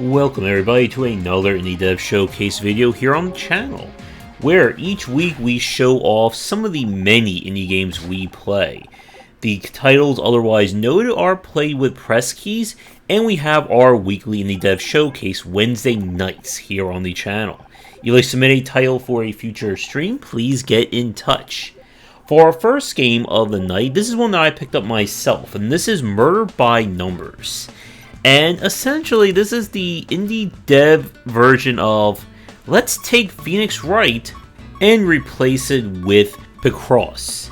Welcome everybody to another Indie Dev Showcase video here on the channel, where each week we show off some of the many indie games we play. The titles otherwise noted are played with press keys, and we have our weekly Indie Dev Showcase Wednesday nights here on the channel. If you'd like to submit a title for a future stream, please get in touch. For our first game of the night, this is one that I picked up myself, and this is Murder by Numbers. And essentially, this is the indie dev version of let's take Phoenix Wright and replace it with Picross.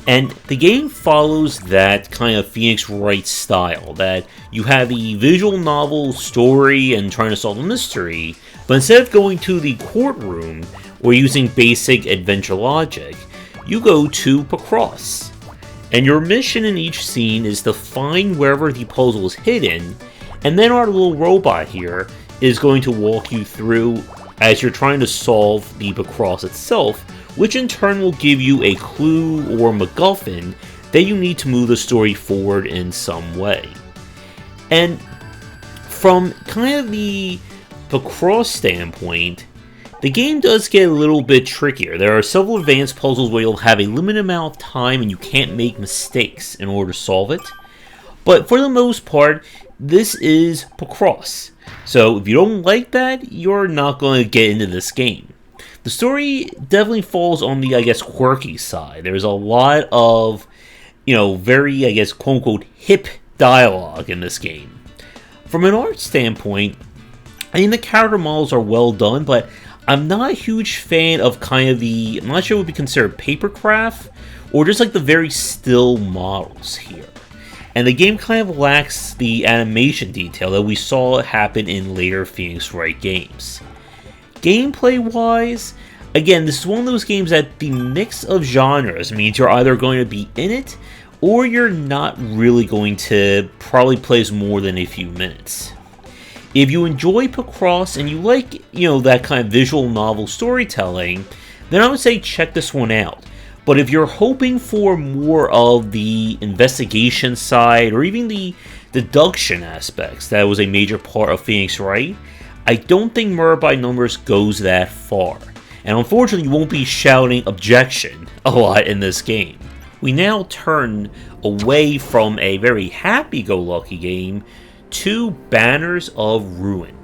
And the game follows that kind of Phoenix Wright style, that you have the visual novel story and trying to solve a mystery, but instead of going to the courtroom or using basic adventure logic, you go to Picross. And your mission in each scene is to find wherever the puzzle is hidden, and then our little robot here is going to walk you through as you're trying to solve the Picross itself, which in turn will give you a clue or MacGuffin that you need to move the story forward in some way. And from kind of the Picross standpoint, the game does get a little bit trickier. There are several advanced puzzles where you'll have a limited amount of time and you can't make mistakes in order to solve it. But for the most part, this is Picross. So if you don't like that, you're not going to get into this game. The story definitely falls on the, quirky side. There's a lot of, very, quote-unquote, hip dialogue in this game. From an art standpoint, I think the character models are well done, but I'm not a huge fan of I'm not sure what would be considered papercraft, or just like the very still models here. And the game kind of lacks the animation detail that we saw happen in later Phoenix Wright games. Gameplay-wise, again, this is one of those games that the mix of genres means you're either going to be in it, or you're not really going to probably play more than a few minutes. If you enjoy Picross and you like, that kind of visual novel storytelling, then I would say check this one out. But if you're hoping for more of the investigation side, or even the deduction aspects that was a major part of Phoenix Wright, I don't think Murder by Numbers goes that far. And unfortunately, you won't be shouting objection a lot in this game. We now turn away from a very happy-go-lucky game to Banners of Ruin.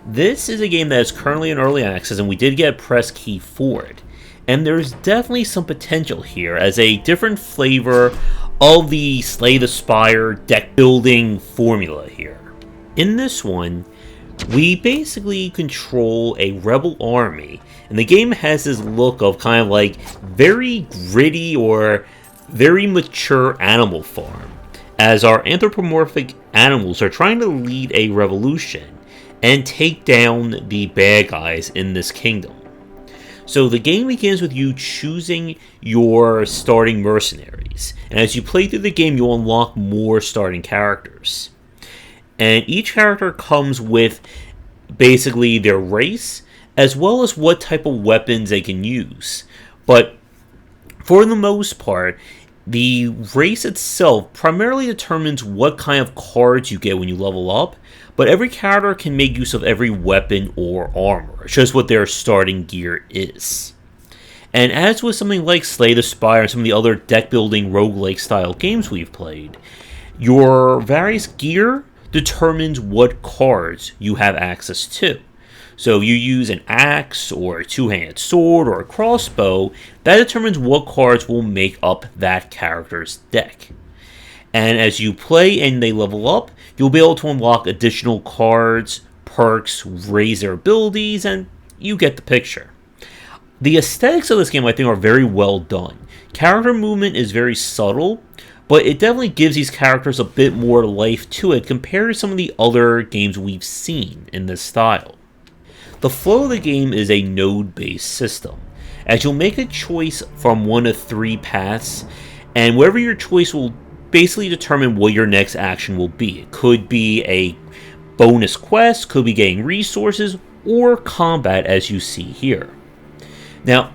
This is a game that is currently in early access, and we did get a press key for it. And there's definitely some potential here as a different flavor of the Slay the Spire deck building formula here. In this one, we basically control a rebel army, and the game has this look of kind of like very gritty or very mature Animal Farm, as our anthropomorphic animals are trying to lead a revolution and take down the bad guys in this kingdom. So the game begins with you choosing your starting mercenaries, and as you play through the game, you'll unlock more starting characters. And each character comes with basically their race, as well as what type of weapons they can use. But for the most part, the race itself primarily determines what kind of cards you get when you level up, but every character can make use of every weapon or armor. It's just what their starting gear is. And as with something like Slay the Spire and some of the other deck-building roguelike style games we've played, your various gear determines what cards you have access to. So if you use an axe, or a two-handed sword, or a crossbow, that determines what cards will make up that character's deck. And as you play and they level up, you'll be able to unlock additional cards, perks, raise their abilities, and you get the picture. The aesthetics of this game, I think, are very well done. Character movement is very subtle, but it definitely gives these characters a bit more life to it compared to some of the other games we've seen in this style. The flow of the game is a node-based system, as you'll make a choice from one of three paths, and wherever your choice will basically determine what your next action will be. It could be a bonus quest, could be getting resources, or combat as you see here. Now,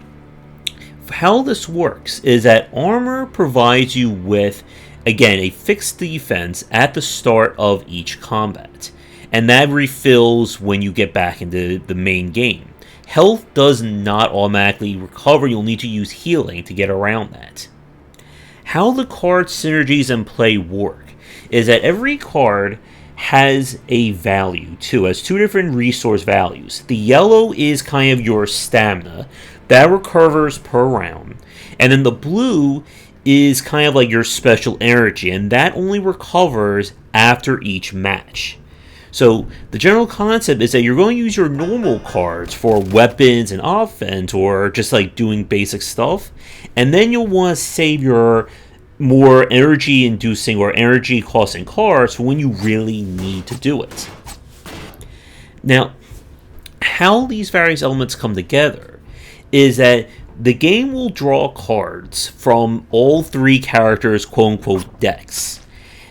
how this works is that armor provides you with, again, a fixed defense at the start of each combat. and that refills when you get back into the main game. Health does not automatically recover, you'll need to use healing to get around that. How the card synergies and play work is that every card has a value too, has two different resource values. The yellow is kind of your stamina, that recovers per round, and then the blue is kind of like your special energy, and that only recovers after each match. So the general concept is that you're going to use your normal cards for weapons and offense, or just like doing basic stuff, and then you'll want to save your more energy inducing or energy costing cards for when you really need to do it. Now, how these various elements come together is that the game will draw cards from all three characters' quote-unquote decks.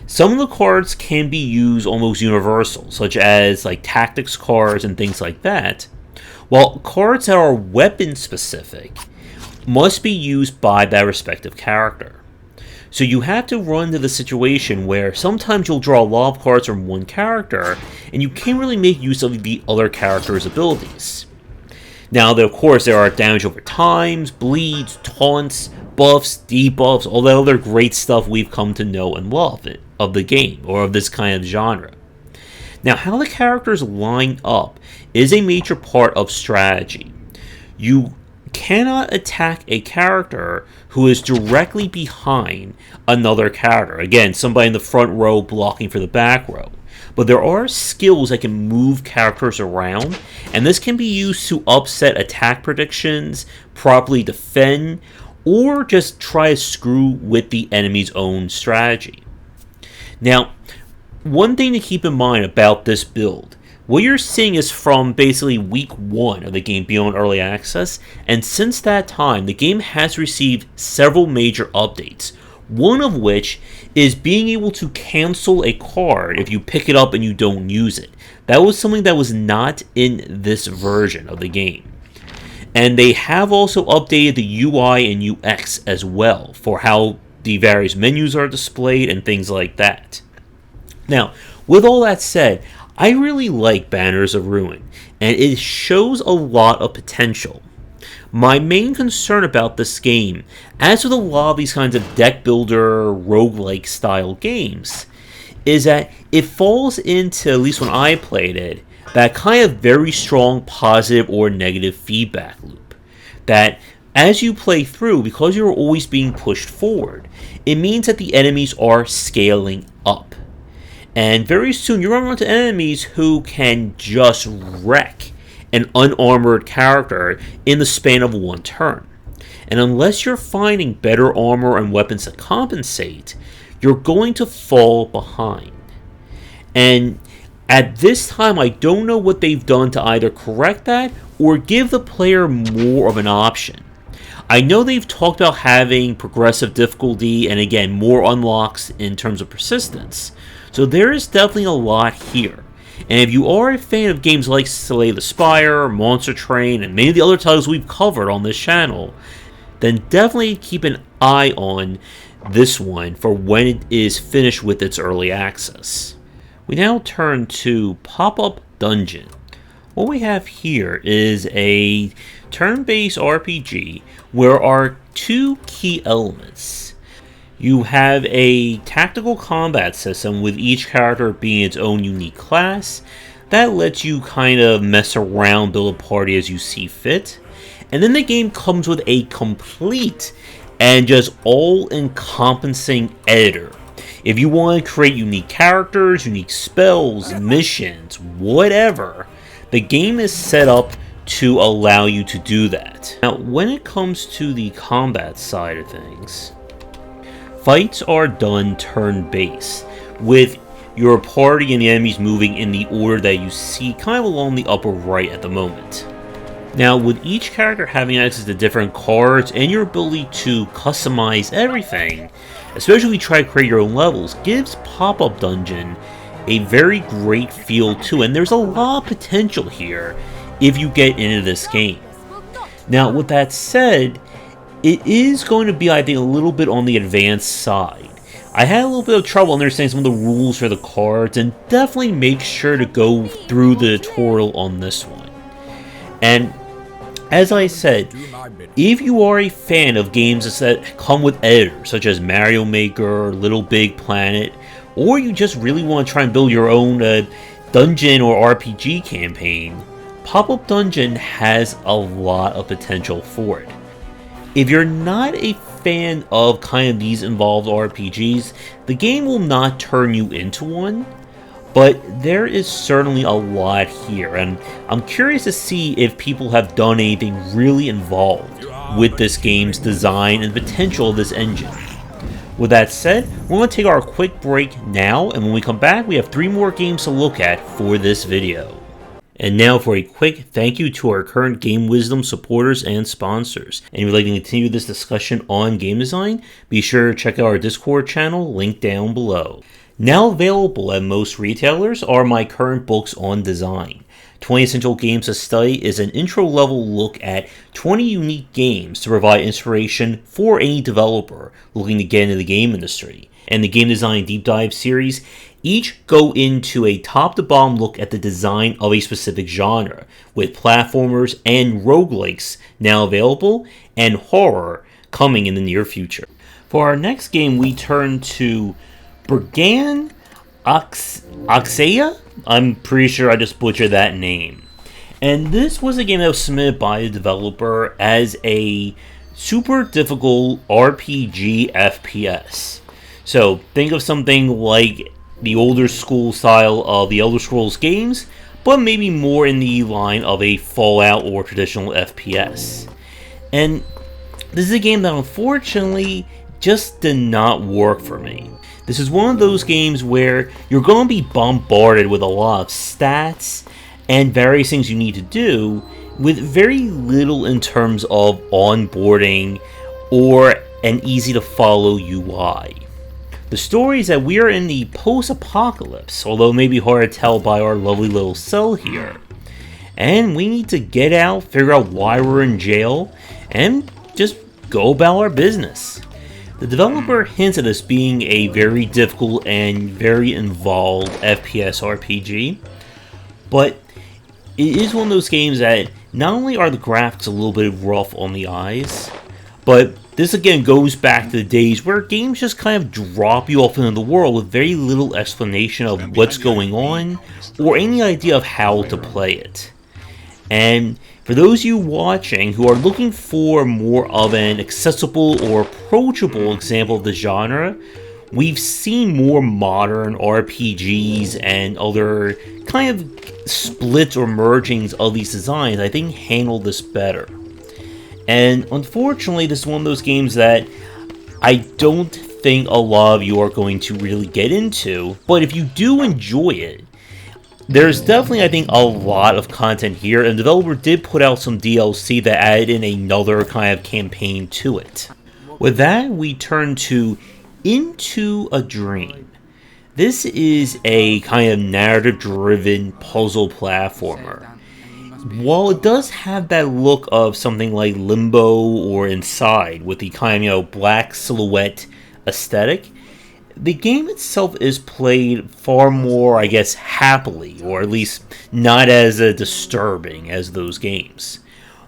Some of the cards can be used almost universal, such as like tactics cards and things like that, while cards that are weapon specific must be used by that respective character. So you have to run into the situation where sometimes you'll draw a lot of cards from one character, and you can't really make use of the other character's abilities. Now, of course, there are damage over times, bleeds, taunts, buffs, debuffs, all that other great stuff we've come to know and love of the game, or of this kind of genre. Now, how the characters line up is a major part of strategy. You cannot attack a character who is directly behind another character. Again, somebody in the front row blocking for the back row. But there are skills that can move characters around, and this can be used to upset attack predictions, properly defend, or just try to screw with the enemy's own strategy. Now, one thing to keep in mind about this build, what you're seeing is from basically week 1 of the game being on early access, and since that time, the game has received several major updates, one of which is being able to cancel a card if you pick it up and you don't use it. That was something that was not in this version of the game. And they have also updated the UI and UX as well for how the various menus are displayed and things like that. Now, with all that said, I really like Banners of Ruin, and it shows a lot of potential. My main concern about this game, as with a lot of these kinds of deck builder, roguelike style games, is that it falls into, at least when I played it, that kind of very strong positive or negative feedback loop. That as you play through, because you're always being pushed forward, it means that the enemies are scaling up. And very soon you're going to run into enemies who can just wreck an unarmored character in the span of one turn. And unless you're finding better armor and weapons to compensate, you're going to fall behind. And at this time, I don't know what they've done to either correct that or give the player more of an option. I know they've talked about having progressive difficulty and again, more unlocks in terms of persistence. So there is definitely a lot here. And if you are a fan of games like Slay the Spire, Monster Train, and many of the other titles we've covered on this channel, then definitely keep an eye on this one for when it is finished with its early access. We now turn to Popup Dungeon. What we have here is a turn-based RPG where are two key elements. You have a tactical combat system with each character being its own unique class. That lets you kind of mess around, build a party as you see fit. And then the game comes with a complete and just all-encompassing editor. If you want to create unique characters, unique spells, missions, whatever, the game is set up to allow you to do that. Now, when it comes to the combat side of things, fights are done turn-based, with your party and the enemies moving in the order that you see kind of along the upper right at the moment. Now, with each character having access to different cards and your ability to customize everything, especially if you try to create your own levels, gives Popup Dungeon a very great feel too, and there's a lot of potential here if you get into this game. Now, with that said, it is going to be, I think, a little bit on the advanced side. I had a little bit of trouble understanding some of the rules for the cards, and definitely make sure to go through the tutorial on this one. And as I said, if you are a fan of games that come with editors, such as Mario Maker, Little Big Planet, or you just really want to try and build your own dungeon or RPG campaign, Popup Dungeon has a lot of potential for it. If you're not a fan of kind of these involved RPGs, the game will not turn you into one, but there is certainly a lot here, and I'm curious to see if people have done anything really involved with this game's design and potential of this engine. With that said, we're going to take our quick break now, and when we come back, we have 3 more games to look at for this video. And now for a quick thank you to our current Game Wisdom supporters and sponsors. And if you'd like to continue this discussion on game design, be sure to check out our Discord channel, linked down below. Now available at most retailers are my current books on design. 20 Essential Games to Study is an intro-level look at 20 unique games to provide inspiration for any developer looking to get into the game industry. And the Game Design Deep Dive series each go into a top-to-bottom look at the design of a specific genre, with platformers and roguelikes now available, and horror coming in the near future. For our next game, we turn to Brigand Oaxaca? I'm pretty sure I just butchered that name. And this was a game that was submitted by the developer as a super difficult RPG FPS. So think of something like the older school style of the Elder Scrolls games, but maybe more in the line of a Fallout or traditional FPS. And this is a game that unfortunately just did not work for me. This is one of those games where you're going to be bombarded with a lot of stats and various things you need to do, with very little in terms of onboarding or an easy to follow UI. The story is that we are in the post-apocalypse, although it may be hard to tell by our lovely little cell here. And we need to get out, figure out why we're in jail, and just go about our business. The developer hints at this being a very difficult and very involved FPS RPG, but it is one of those games that not only are the graphics a little bit rough on the eyes, but this again goes back to the days where games just kind of drop you off into the world with very little explanation of what's going on or any idea of how to play it. And for those of you watching who are looking for more of an accessible or approachable example of the genre, we've seen more modern RPGs and other kind of splits or mergings of these designs I think handle this better. And unfortunately, this is one of those games that I don't think a lot of you are going to really get into, but if you do enjoy it, there's definitely, I think, a lot of content here, and the developer did put out some DLC that added in another kind of campaign to it. With that, we turn to Into a Dream. This is a kind of narrative-driven puzzle platformer. While it does have that look of something like Limbo or Inside with the kind of, black silhouette aesthetic, the game itself is played far more, I guess, happily, or at least not as disturbing as those games.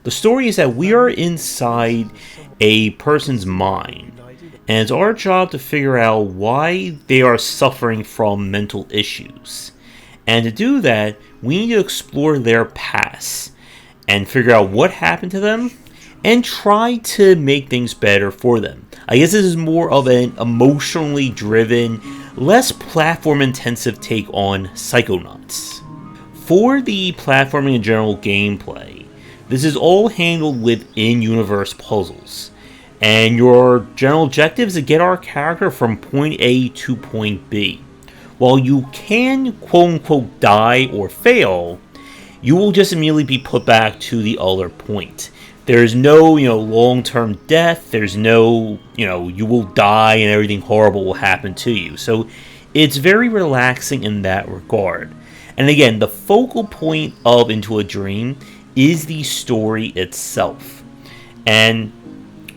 The story is that we are inside a person's mind, and it's our job to figure out why they are suffering from mental issues. And to do that, we need to explore their past and figure out what happened to them and try to make things better for them. I guess this is more of an emotionally driven, less platform intensive take on Psychonauts. For the platforming and general gameplay, this is all handled with in-universe puzzles, and your general objective is to get our character from point A to point B. While you can quote-unquote die or fail, you will just immediately be put back to the other point. There's no, long-term death, there's no, you will die and everything horrible will happen to you. So it's very relaxing in that regard. And again, the focal point of Into a Dream is the story itself. And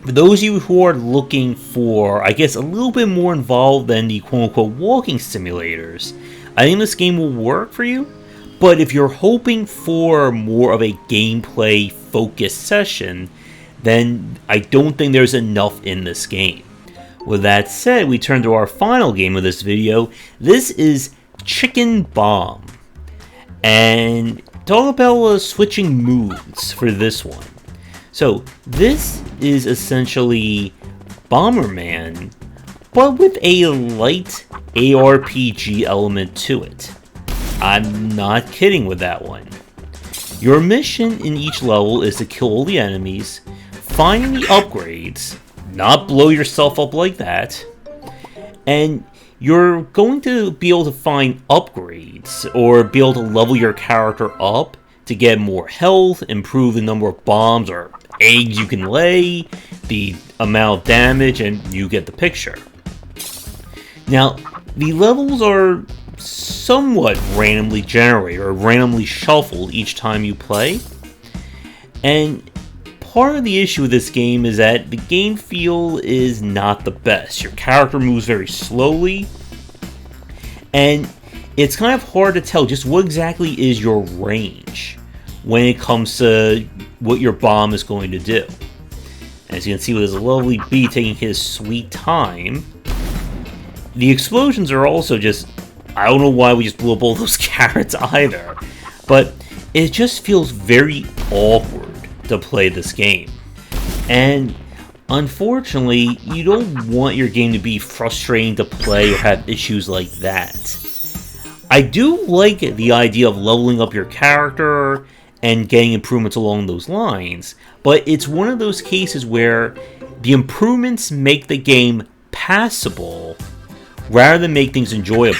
For those of you who are looking for, I guess, a little bit more involved than the quote-unquote walking simulators, I think this game will work for you. But if you're hoping for more of a gameplay-focused session, then I don't think there's enough in this game. With that said, we turn to our final game of this video. This is Chicken Bomb. And talk about switching moves for this one. So, this is essentially Bomberman, but with a light ARPG element to it. I'm not kidding with that one. Your mission in each level is to kill all the enemies, find the upgrades, not blow yourself up like that, and you're going to be able to find upgrades or be able to level your character up to get more health, improve the number of bombs or eggs you can lay, the amount of damage, and you get the picture. Now, the levels are somewhat randomly generated or randomly shuffled each time you play, and part of the issue with this game is that the game feel is not the best. Your character moves very slowly, and it's kind of hard to tell just what exactly is your range when it comes to what your bomb is going to do. As you can see with this lovely bee taking his sweet time, the explosions are also just, I don't know why we just blew up all those carrots either, but it just feels very awkward to play this game. And unfortunately, you don't want your game to be frustrating to play or have issues like that. I do like the idea of leveling up your character and getting improvements along those lines, but it's one of those cases where the improvements make the game passable rather than make things enjoyable.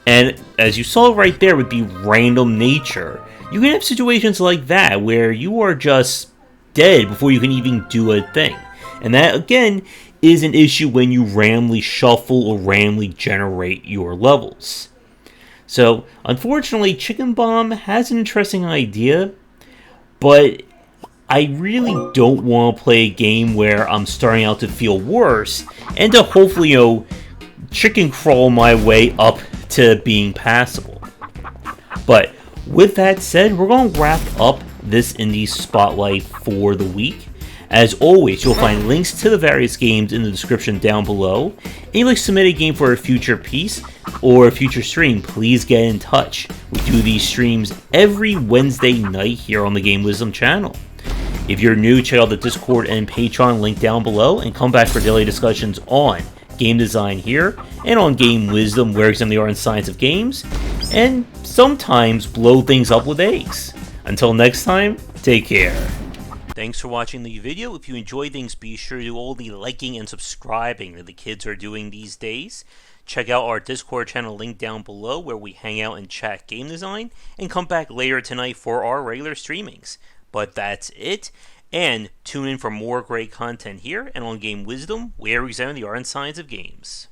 And as you saw right there with the random nature, you can have situations like that where you are just dead before you can even do a thing. And that, again, is an issue when you randomly shuffle or randomly generate your levels. So, unfortunately, Chicken Bomb has an interesting idea, but I really don't want to play a game where I'm starting out to feel worse and to hopefully, chicken crawl my way up to being passable. But with that said, we're going to wrap up this Indie Spotlight for the week. As always, you'll find links to the various games in the description down below. And you'd like to submit a game for a future piece or a future stream, please get in touch. We do these streams every Wednesday night here on the Game Wisdom channel. If you're new, check out the Discord and Patreon link down below and come back for daily discussions on game design here and on Game Wisdom, where examine the art and science of games, and sometimes blow things up with eggs. Until next time, take care. Thanks for watching the video. If you enjoyed things, be sure to do all the liking and subscribing that the kids are doing these days. Check out our Discord channel link down below where we hang out and chat game design, and come back later tonight for our regular streamings. But that's it, and tune in for more great content here and on Game Wisdom, where we examine the art and science of games.